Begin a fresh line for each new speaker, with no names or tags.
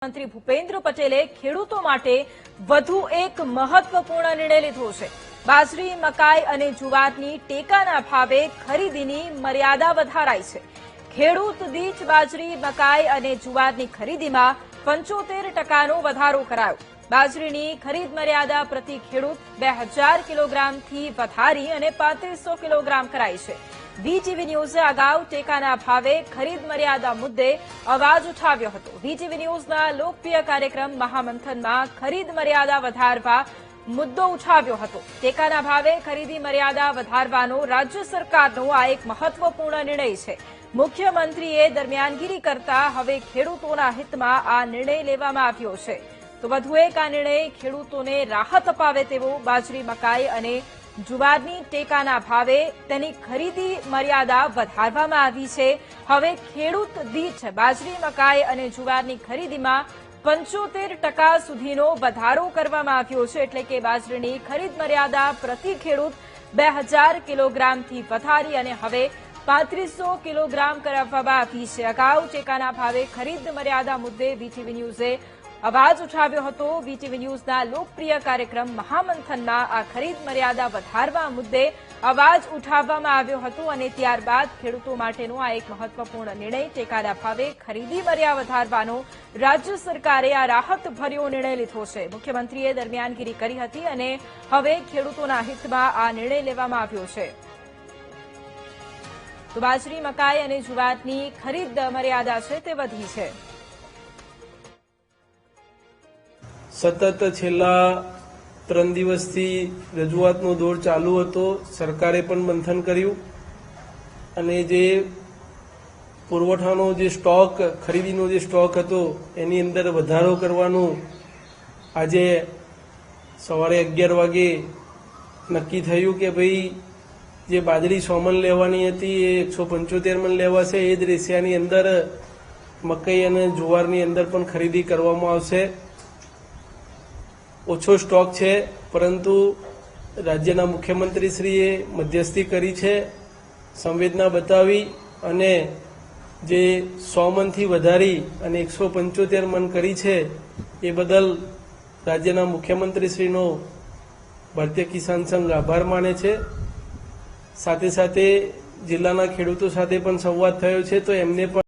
મંત્રી ભૂપેન્દ્ર પટેલે ખેડૂતો માટે વધુ એક મહત્વપૂર્ણ નિર્ણય લીધો છે। બાજરી, મકાઈ અને જુવારની ટેકાના ભાવે ખરીદીની મર્યાદા વધારાઈ છે। ખેડૂત દીઠ બાજરી, મકાઈ અને જુવારની ખરીદીમાં 75% વધારો કરાયો। બાજરીની ખરીદ મર્યાદા પ્રતિ ખેડૂત 2000 કિલોગ્રામથી વધારી અને 3500 કિલોગ્રામ કરાઈ છે। વીટીવી ન્યૂઝે અગાઉ ટેકાના ભાવે ખરીદ મર્યાદા મુદ્દે અવાજ ઉઠાવ્યો હતો। વીટીવી ન્યૂઝના લોકપ્રિય કાર્યક્રમ મહામંથનમાં ખરીદ મર્યાદા વધારવા મુદ્દો ઉઠાવ્યો હતો। ટેકાના ભાવે ખરીદી મર્યાદા વધારવાનો રાજ્ય સરકારનો આ એક મહત્વપૂર્ણ નિર્ણય છે। મુખ્યમંત્રીએ દરમિયાનગીરી કરતા હવે ખેડૂતોના હિતમાં આ નિર્ણય લેવામાં આવ્યો છે। તો વધુ એક આ નિર્ણય ખેડૂતોને રાહત અપાવે તેવો બાજરી, મકાઈ અને જુવારની ટેકાના ભાવે તેની ખરીદી મર્યાદા વધારવામાં આવી છે। હવે ખેડૂત દીઠ બાજરી, મકાઈ અને જુવારની ખરીદીમાં 75% સુધીનો વધારો કરવામાં આવ્યો છે। એટલે કે બાજરીની ખરીદ મર્યાદા પ્રતિ ખેડૂત 2000 કિલોગ્રામથી વધારી અને હવે 3500 કિલોગ્રામ કરાવવામાં આવી છે। અગાઉ ટેકાના ભાવે ખરીદ મર્યાદા મુદ્દે વીટીવી ન્યૂઝે અવાજ ઉઠાવ્યો હતો। વીટીવી ન્યૂઝના લોકપ્રિય કાર્યક્રમ મહામંથનમાં આ ખરીદ મર્યાદા વધારવા મુદ્દે અવાજ ઉઠાવવામાં આવ્યો હતો અને ત્યારબાદ ખેડૂતો માટેનો આ એક મહત્વપૂર્ણ નિર્ણય ટેકાના ભાવે ખરીદી મર્યાદા વધારવાનો રાજ્ય સરકારે આ રાહતભર્યો નિર્ણય લીધો છે। મુખ્યમંત્રીએ દરમિયાનગીરી કરી હતી અને હવે ખેડૂતોના હિતમાં આ નિર્ણય લેવામાં આવ્યો છે। તો બાજરી, મકાઈ અને જુવારની ખરીદ મર્યાદા છે તે વધી છે।
સતત છેલ્લા 3 દિવસથી રજૂઆતનો દોર ચાલુ હતો। સરકારે પણ મંથન કર્યું અને જે પુરવઠાનો જે સ્ટોક, ખરીદીનો જે સ્ટોક હતો એની અંદર વધારો કરવાનું આજે સવારે 11 વાગે નક્કી થયું કે ભાઈ જે બાજરી 100 મણ લેવાની હતી એ 175 મણ લેવાશે। એ જ રેશિયાની અંદર મકાઈ અને જુવારની અંદર પણ ખરીદી કરવામાં આવશે। ઓછો સ્ટોક છે, પરંતુ રાજ્યના મુખ્યમંત્રીશ્રીએ મધ્યસ્થી કરી છે, સંવેદના બતાવી અને જે 100 મણથી વધારી અને 175 મણ કરી છે એ બદલ રાજ્યના મુખ્યમંત્રીશ્રીનો ભારતીય કિસાન સંઘ આભાર માને છે। સાથે સાથે જિલ્લાના ખેડૂતો સાથે પણ સંવાદ થયો છે, તો એમને પણ